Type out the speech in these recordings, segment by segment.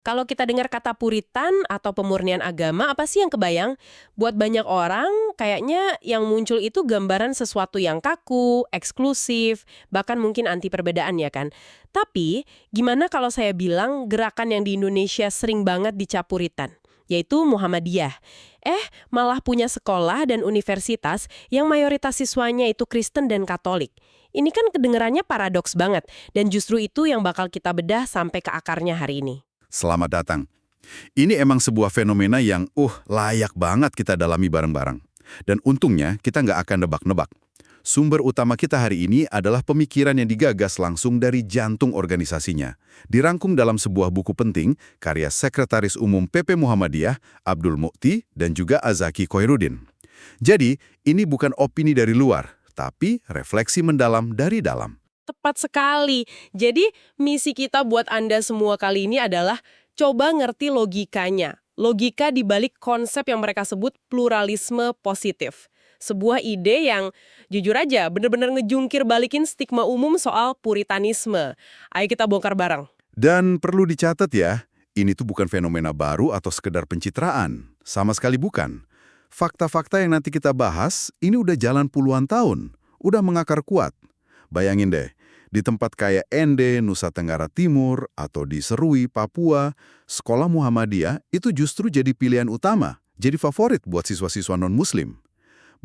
Kalau kita dengar kata Puritan atau pemurnian agama, apa sih yang kebayang? Buat banyak orang, kayaknya yang muncul itu gambaran sesuatu yang kaku, eksklusif, bahkan mungkin anti perbedaan ya kan? Tapi, gimana kalau saya bilang gerakan yang di Indonesia sering banget dicap Puritan? Yaitu Muhammadiyah. Malah punya sekolah dan universitas yang mayoritas siswanya itu Kristen dan Katolik. Ini kan kedengarannya paradoks banget, dan justru itu yang bakal kita bedah sampai ke akarnya hari ini. Selamat datang. Ini emang sebuah fenomena yang layak banget kita dalami bareng-bareng. Dan untungnya kita nggak akan nebak-nebak. Sumber utama kita hari ini adalah pemikiran yang digagas langsung dari jantung organisasinya. Dirangkum dalam sebuah buku penting karya Sekretaris Umum PP Muhammadiyah, Abdul Mukti, dan juga Azaki Koirudin. Jadi, ini bukan opini dari luar, tapi refleksi mendalam dari dalam. Tepat sekali. Jadi, misi kita buat Anda semua kali ini adalah coba ngerti logikanya. Logika di balik konsep yang mereka sebut pluralisme positif. Sebuah ide yang, jujur aja, bener-bener ngejungkir balikin stigma umum soal puritanisme. Ayo kita bongkar bareng. Dan perlu dicatat ya, ini tuh bukan fenomena baru atau sekedar pencitraan. Sama sekali bukan. Fakta-fakta yang nanti kita bahas, ini udah jalan puluhan tahun. Udah mengakar kuat. Bayangin deh, di tempat kayak Ende, Nusa Tenggara Timur, atau di Serui, Papua, sekolah Muhammadiyah itu justru jadi pilihan utama, jadi favorit buat siswa-siswa non-Muslim.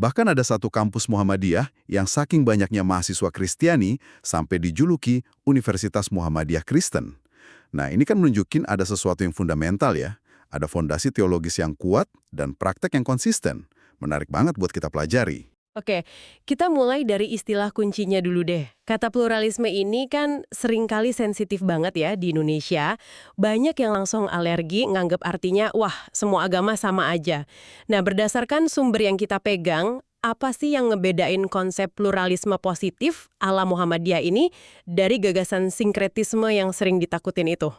Bahkan ada satu kampus Muhammadiyah yang saking banyaknya mahasiswa Kristiani sampai dijuluki Universitas Muhammadiyah Kristen. Nah, ini kan menunjukin ada sesuatu yang fundamental ya. Ada fondasi teologis yang kuat dan praktek yang konsisten. Menarik banget buat kita pelajari. Oke, kita mulai dari istilah kuncinya dulu deh. Kata pluralisme ini kan seringkali sensitif banget ya di Indonesia. Banyak yang langsung alergi nganggep artinya, wah semua agama sama aja. Nah, berdasarkan sumber yang kita pegang, apa sih yang ngebedain konsep pluralisme positif ala Muhammadiyah ini dari gagasan sinkretisme yang sering ditakutin itu?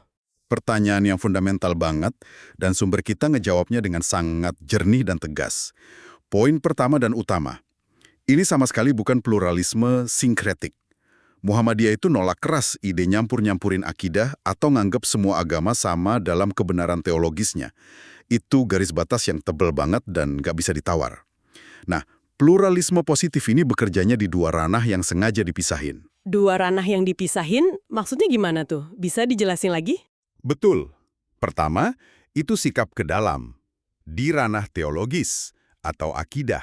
Pertanyaan yang fundamental banget, dan sumber kita ngejawabnya dengan sangat jernih dan tegas. Poin pertama dan utama, ini sama sekali bukan pluralisme sinkretik. Muhammadiyah itu nolak keras ide nyampur-nyampurin akidah atau nganggap semua agama sama dalam kebenaran teologisnya. Itu garis batas yang tebal banget dan nggak bisa ditawar. Nah, pluralisme positif ini bekerjanya di dua ranah yang sengaja dipisahin. Dua ranah yang dipisahin, maksudnya gimana tuh? Bisa dijelasin lagi? Betul. Pertama, itu sikap ke dalam, di ranah teologis atau akidah.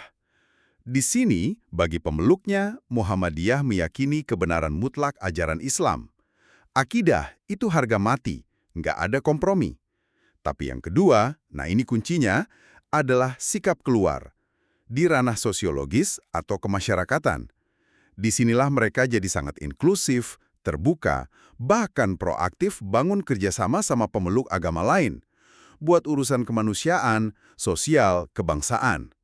Di sini, bagi pemeluknya, Muhammadiyah meyakini kebenaran mutlak ajaran Islam. Akidah itu harga mati, nggak ada kompromi. Tapi yang kedua, nah ini kuncinya, adalah sikap keluar, di ranah sosiologis atau kemasyarakatan. Disinilah mereka jadi sangat inklusif, terbuka, bahkan proaktif bangun kerjasama sama pemeluk agama lain, buat urusan kemanusiaan, sosial, kebangsaan.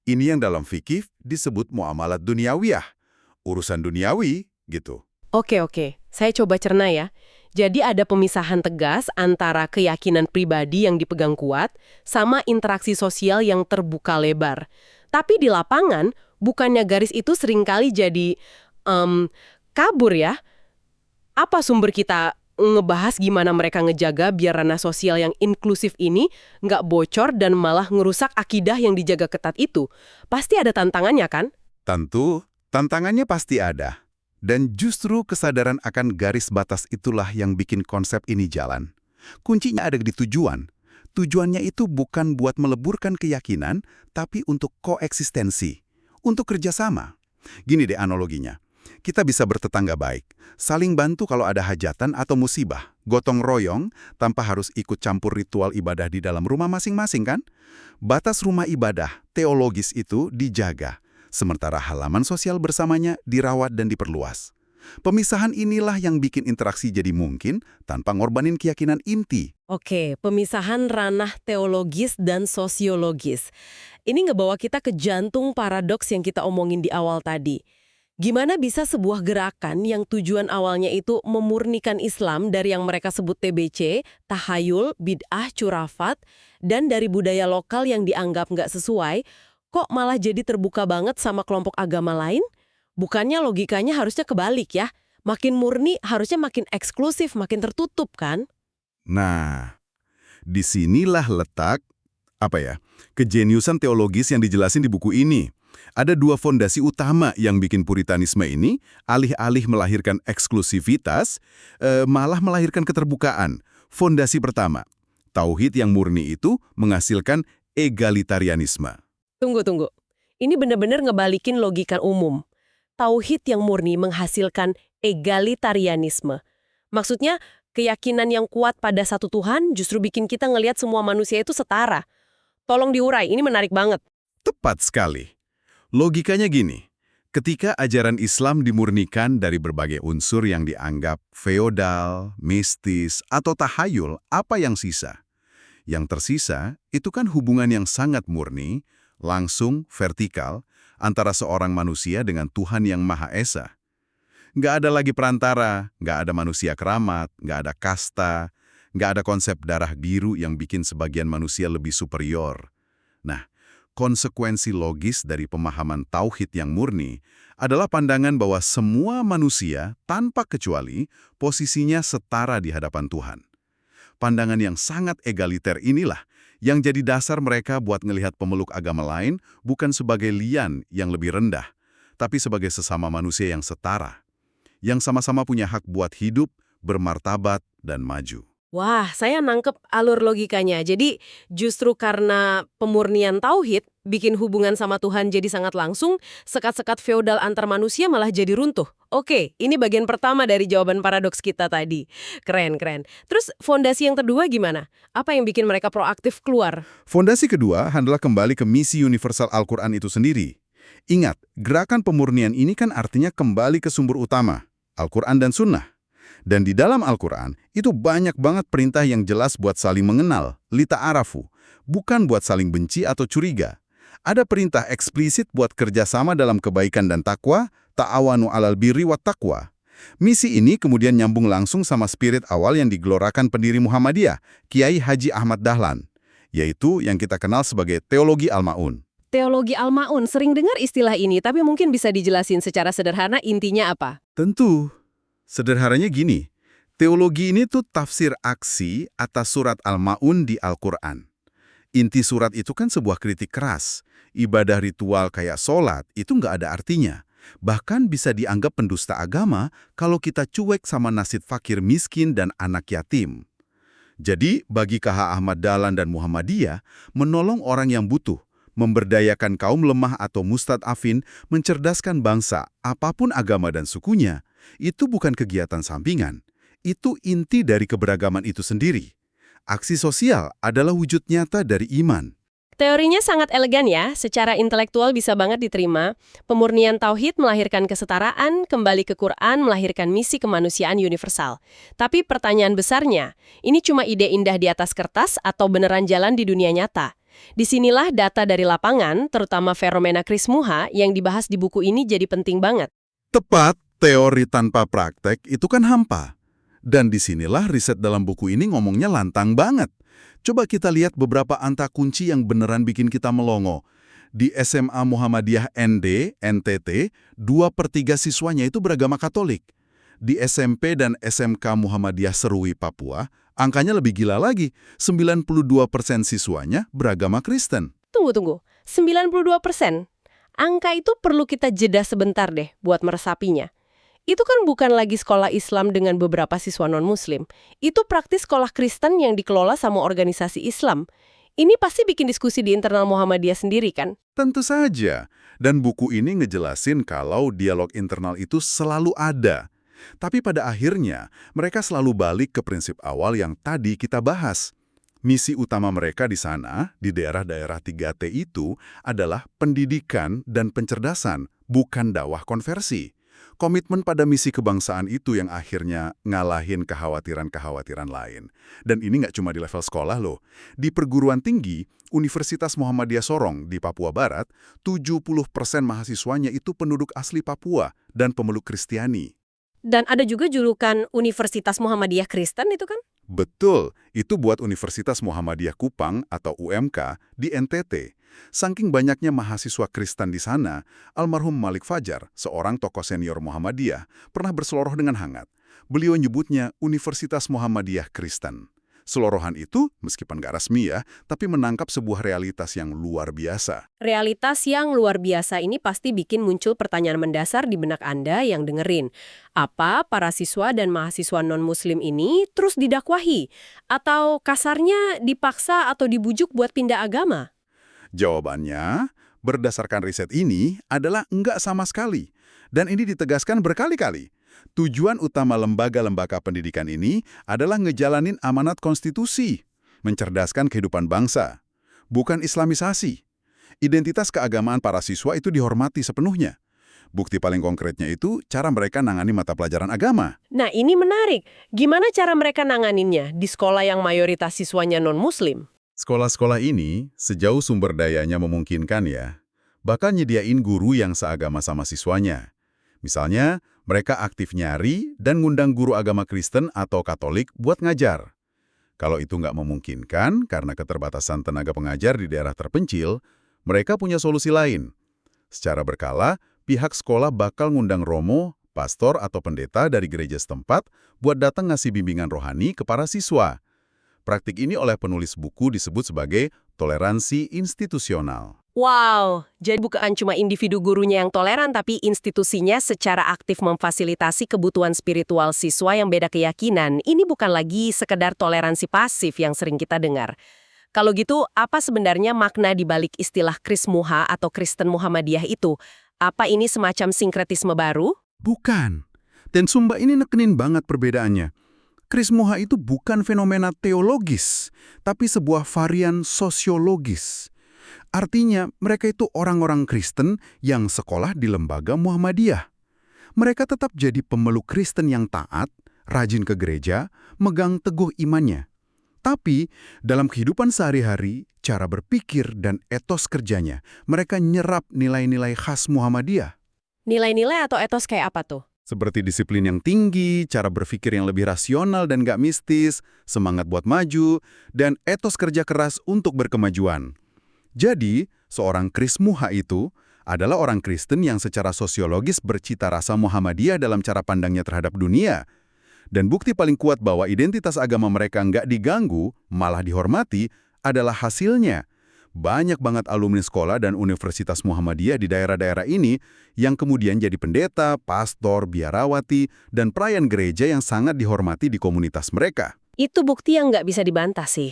Ini yang dalam fikih disebut muamalat duniawiyah. Urusan duniawi, gitu. Oke. Saya coba cerna ya. Jadi ada pemisahan tegas antara keyakinan pribadi yang dipegang kuat sama interaksi sosial yang terbuka lebar. Tapi di lapangan, bukannya garis itu seringkali jadi kabur ya? Apa sumber kita ngebahas gimana mereka ngejaga biar ranah sosial yang inklusif ini nggak bocor dan malah ngerusak akidah yang dijaga ketat itu? Pasti ada tantangannya kan? Tentu, tantangannya pasti ada. Dan justru kesadaran akan garis batas itulah yang bikin konsep ini jalan. Kuncinya ada di tujuan. Tujuannya itu bukan buat meleburkan keyakinan, tapi untuk koeksistensi, untuk kerjasama. Gini deh analoginya. Kita bisa bertetangga baik, saling bantu kalau ada hajatan atau musibah, gotong royong tanpa harus ikut campur ritual ibadah di dalam rumah masing-masing kan? Batas rumah ibadah, teologis itu dijaga, sementara halaman sosial bersamanya dirawat dan diperluas. Pemisahan inilah yang bikin interaksi jadi mungkin tanpa ngorbanin keyakinan inti. Oke, pemisahan ranah teologis dan sosiologis. Ini ngebawa kita ke jantung paradoks yang kita omongin di awal tadi. Gimana bisa sebuah gerakan yang tujuan awalnya itu memurnikan Islam dari yang mereka sebut TBC, tahayul, bid'ah, curafat, dan dari budaya lokal yang dianggap nggak sesuai, kok malah jadi terbuka banget sama kelompok agama lain? Bukannya logikanya harusnya kebalik ya? Makin murni harusnya makin eksklusif, makin tertutup kan? Nah, Disinilah letak, kejeniusan teologis yang dijelasin di buku ini. Ada dua fondasi utama yang bikin Puritanisme ini, alih-alih melahirkan eksklusivitas, malah melahirkan keterbukaan. Fondasi pertama, tauhid yang murni itu menghasilkan egalitarianisme. Tunggu. Ini benar-benar ngebalikin logika umum. Tauhid yang murni menghasilkan egalitarianisme. Maksudnya, keyakinan yang kuat pada satu Tuhan justru bikin kita ngelihat semua manusia itu setara. Tolong diurai, ini menarik banget. Tepat sekali. Logikanya gini, ketika ajaran Islam dimurnikan dari berbagai unsur yang dianggap feodal, mistis, atau tahayul, apa yang sisa? Yang tersisa itu kan hubungan yang sangat murni, langsung, vertikal, antara seorang manusia dengan Tuhan yang Maha Esa. Nggak ada lagi perantara, nggak ada manusia keramat, nggak ada kasta, nggak ada konsep darah biru yang bikin sebagian manusia lebih superior. Nah, konsekuensi logis dari pemahaman tauhid yang murni adalah pandangan bahwa semua manusia, tanpa kecuali, posisinya setara di hadapan Tuhan. Pandangan yang sangat egaliter inilah yang jadi dasar mereka buat ngelihat pemeluk agama lain bukan sebagai lian yang lebih rendah, tapi sebagai sesama manusia yang setara, yang sama-sama punya hak buat hidup, bermartabat, dan maju. Wah, saya nangkep alur logikanya. Jadi, justru karena pemurnian tauhid bikin hubungan sama Tuhan jadi sangat langsung, sekat-sekat feodal antar manusia malah jadi runtuh. Oke, ini bagian pertama dari jawaban paradoks kita tadi. Keren. Terus, fondasi yang kedua gimana? Apa yang bikin mereka proaktif keluar? Fondasi kedua adalah kembali ke misi universal Al-Quran itu sendiri. Ingat, gerakan pemurnian ini kan artinya kembali ke sumber utama, Al-Quran dan Sunnah. Dan di dalam Al-Quran, itu banyak banget perintah yang jelas buat saling mengenal, lita'arafu, bukan buat saling benci atau curiga. Ada perintah eksplisit buat kerjasama dalam kebaikan dan takwa, ta'awanu alal birri wat taqwa. Misi ini kemudian nyambung langsung sama spirit awal yang digelorakan pendiri Muhammadiyah, Kiai Haji Ahmad Dahlan, yaitu yang kita kenal sebagai teologi Al-Ma'un. Teologi Al-Ma'un, sering dengar istilah ini, tapi mungkin bisa dijelasin secara sederhana intinya apa? Tentu. Sederhananya gini, teologi ini tuh tafsir aksi atas surat Al-Ma'un di Al-Quran. Inti surat itu kan sebuah kritik keras. Ibadah ritual kayak sholat itu nggak ada artinya. Bahkan bisa dianggap pendusta agama kalau kita cuek sama nasib fakir miskin dan anak yatim. Jadi, bagi KH Ahmad Dahlan dan Muhammadiyah, menolong orang yang butuh, memberdayakan kaum lemah atau mustad'afin, mencerdaskan bangsa, apapun agama dan sukunya, itu bukan kegiatan sampingan. Itu inti dari keberagaman itu sendiri. Aksi sosial adalah wujud nyata dari iman. Teorinya sangat elegan ya, secara intelektual bisa banget diterima. Pemurnian tauhid melahirkan kesetaraan, kembali ke Quran melahirkan misi kemanusiaan universal. Tapi pertanyaan besarnya, ini cuma ide indah di atas kertas atau beneran jalan di dunia nyata? Disinilah data dari lapangan, terutama fenomena Krismuha, yang dibahas di buku ini jadi penting banget. Tepat, teori tanpa praktek itu kan hampa. Dan disinilah riset dalam buku ini ngomongnya lantang banget. Coba kita lihat beberapa angka kunci yang beneran bikin kita melongo. Di SMA Muhammadiyah ND, NTT, 2/3 siswanya itu beragama Katolik. Di SMP dan SMK Muhammadiyah Serui, Papua, angkanya lebih gila lagi, 92% siswanya beragama Kristen. Tunggu, 92%? Angka itu perlu kita jeda sebentar deh buat meresapinya. Itu kan bukan lagi sekolah Islam dengan beberapa siswa non-Muslim. Itu praktis sekolah Kristen yang dikelola sama organisasi Islam. Ini pasti bikin diskusi di internal Muhammadiyah sendiri kan? Tentu saja. Dan buku ini ngejelasin kalau dialog internal itu selalu ada. Tapi pada akhirnya, mereka selalu balik ke prinsip awal yang tadi kita bahas. Misi utama mereka di sana, di daerah-daerah 3T itu, adalah pendidikan dan pencerdasan, bukan dakwah konversi. Komitmen pada misi kebangsaan itu yang akhirnya ngalahin kekhawatiran-kekhawatiran lain. Dan ini nggak cuma di level sekolah loh. Di perguruan tinggi, Universitas Muhammadiyah Sorong di Papua Barat, 70% mahasiswanya itu penduduk asli Papua dan pemeluk Kristiani. Dan ada juga julukan Universitas Muhammadiyah Kristen itu kan? Betul, itu buat Universitas Muhammadiyah Kupang atau UMK di NTT. Saking banyaknya mahasiswa Kristen di sana, almarhum Malik Fajar, seorang tokoh senior Muhammadiyah, pernah berseloroh dengan hangat. Beliau nyebutnya Universitas Muhammadiyah Kristen. Selorohan itu, meskipun nggak resmi ya, tapi menangkap sebuah realitas yang luar biasa. Realitas yang luar biasa ini pasti bikin muncul pertanyaan mendasar di benak Anda yang dengerin. Apa para siswa dan mahasiswa non-muslim ini terus didakwahi? Atau kasarnya dipaksa atau dibujuk buat pindah agama? Jawabannya, berdasarkan riset ini adalah enggak sama sekali. Dan ini ditegaskan berkali-kali. Tujuan utama lembaga-lembaga pendidikan ini adalah ngejalanin amanat konstitusi, mencerdaskan kehidupan bangsa, bukan islamisasi. Identitas keagamaan para siswa itu dihormati sepenuhnya. Bukti paling konkretnya itu cara mereka nangani mata pelajaran agama. Nah, ini menarik. Gimana cara mereka nanganinnya di sekolah yang mayoritas siswanya non-muslim? Sekolah-sekolah ini, sejauh sumber dayanya memungkinkan ya, bahkan nyediain guru yang seagama sama siswanya. Misalnya, mereka aktif nyari dan ngundang guru agama Kristen atau Katolik buat ngajar. Kalau itu nggak memungkinkan karena keterbatasan tenaga pengajar di daerah terpencil, mereka punya solusi lain. Secara berkala, pihak sekolah bakal ngundang romo, pastor atau pendeta dari gereja setempat buat datang ngasih bimbingan rohani ke para siswa. Praktik ini oleh penulis buku disebut sebagai toleransi institusional. Wow, jadi bukan cuma individu gurunya yang toleran, tapi institusinya secara aktif memfasilitasi kebutuhan spiritual siswa yang beda keyakinan. Ini bukan lagi sekedar toleransi pasif yang sering kita dengar. Kalau gitu, apa sebenarnya makna di balik istilah Krismuha atau Kristen Muhammadiyah itu? Apa ini semacam sinkretisme baru? Bukan. Dan Sumba ini nekenin banget perbedaannya. Krismuha itu bukan fenomena teologis, tapi sebuah varian sosiologis. Artinya, mereka itu orang-orang Kristen yang sekolah di lembaga Muhammadiyah. Mereka tetap jadi pemeluk Kristen yang taat, rajin ke gereja, megang teguh imannya. Tapi, dalam kehidupan sehari-hari, cara berpikir dan etos kerjanya, mereka nyerap nilai-nilai khas Muhammadiyah. Nilai-nilai atau etos kayak apa tuh? Seperti disiplin yang tinggi, cara berpikir yang lebih rasional dan gak mistis, semangat buat maju, dan etos kerja keras untuk berkemajuan. Jadi, seorang Krismuha itu adalah orang Kristen yang secara sosiologis bercita rasa Muhammadiyah dalam cara pandangnya terhadap dunia. Dan bukti paling kuat bahwa identitas agama mereka nggak diganggu, malah dihormati, adalah hasilnya. Banyak banget alumni sekolah dan Universitas Muhammadiyah di daerah-daerah ini yang kemudian jadi pendeta, pastor, biarawati, dan pelayan gereja yang sangat dihormati di komunitas mereka. Itu bukti yang nggak bisa dibantah sih.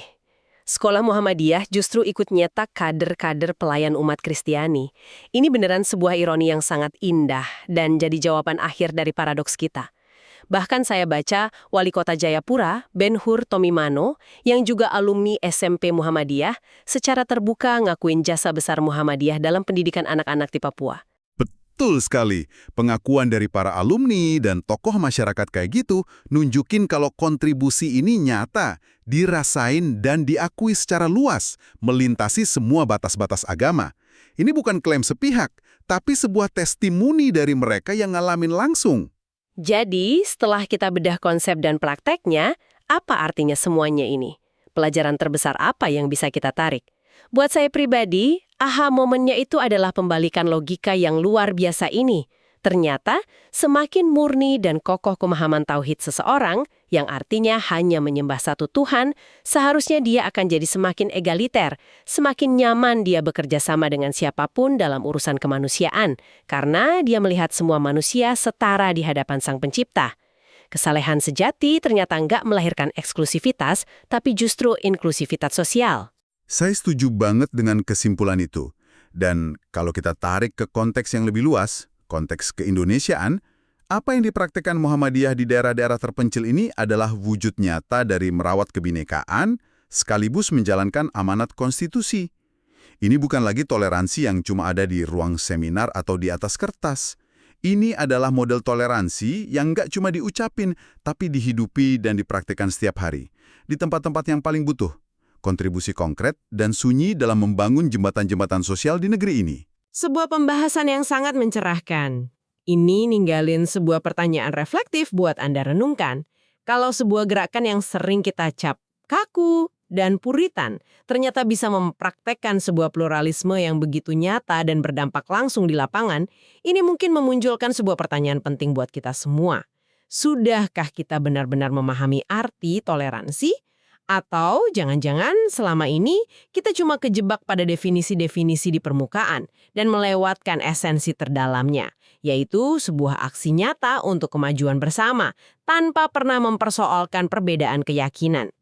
Sekolah Muhammadiyah justru ikut nyetak kader-kader pelayan umat Kristiani. Ini beneran sebuah ironi yang sangat indah dan jadi jawaban akhir dari paradoks kita. Bahkan saya baca Wali Kota Jayapura, Ben-Hur Tomimano, yang juga alumni SMP Muhammadiyah, secara terbuka ngakuin jasa besar Muhammadiyah dalam pendidikan anak-anak di Papua. Betul sekali. Pengakuan dari para alumni dan tokoh masyarakat kayak gitu nunjukin kalau kontribusi ini nyata, dirasain dan diakui secara luas, melintasi semua batas-batas agama. Ini bukan klaim sepihak, tapi sebuah testimoni dari mereka yang ngalamin langsung. Jadi, setelah kita bedah konsep dan prakteknya, apa artinya semuanya ini? Pelajaran terbesar apa yang bisa kita tarik? Buat saya pribadi, aha momennya itu adalah pembalikan logika yang luar biasa ini. Ternyata, semakin murni dan kokoh pemahaman tauhid seseorang, yang artinya hanya menyembah satu Tuhan, seharusnya dia akan jadi semakin egaliter, semakin nyaman dia bekerja sama dengan siapapun dalam urusan kemanusiaan, karena dia melihat semua manusia setara di hadapan Sang Pencipta. Kesalehan sejati ternyata nggak melahirkan eksklusivitas, tapi justru inklusivitas sosial. Saya setuju banget dengan kesimpulan itu. Dan kalau kita tarik ke konteks yang lebih luas, konteks keindonesiaan, apa yang dipraktikkan Muhammadiyah di daerah-daerah terpencil ini adalah wujud nyata dari merawat kebinekaan, sekaligus menjalankan amanat konstitusi. Ini bukan lagi toleransi yang cuma ada di ruang seminar atau di atas kertas. Ini adalah model toleransi yang nggak cuma diucapin, tapi dihidupi dan dipraktikkan setiap hari. Di tempat-tempat yang paling butuh. Kontribusi konkret dan sunyi dalam membangun jembatan-jembatan sosial di negeri ini. Sebuah pembahasan yang sangat mencerahkan. Ini ninggalin sebuah pertanyaan reflektif buat Anda renungkan. Kalau sebuah gerakan yang sering kita cap kaku dan puritan, ternyata bisa mempraktekkan sebuah pluralisme yang begitu nyata dan berdampak langsung di lapangan, ini mungkin memunculkan sebuah pertanyaan penting buat kita semua. Sudahkah kita benar-benar memahami arti toleransi? Atau jangan-jangan selama ini kita cuma kejebak pada definisi-definisi di permukaan dan melewatkan esensi terdalamnya, yaitu sebuah aksi nyata untuk kemajuan bersama tanpa pernah mempersoalkan perbedaan keyakinan.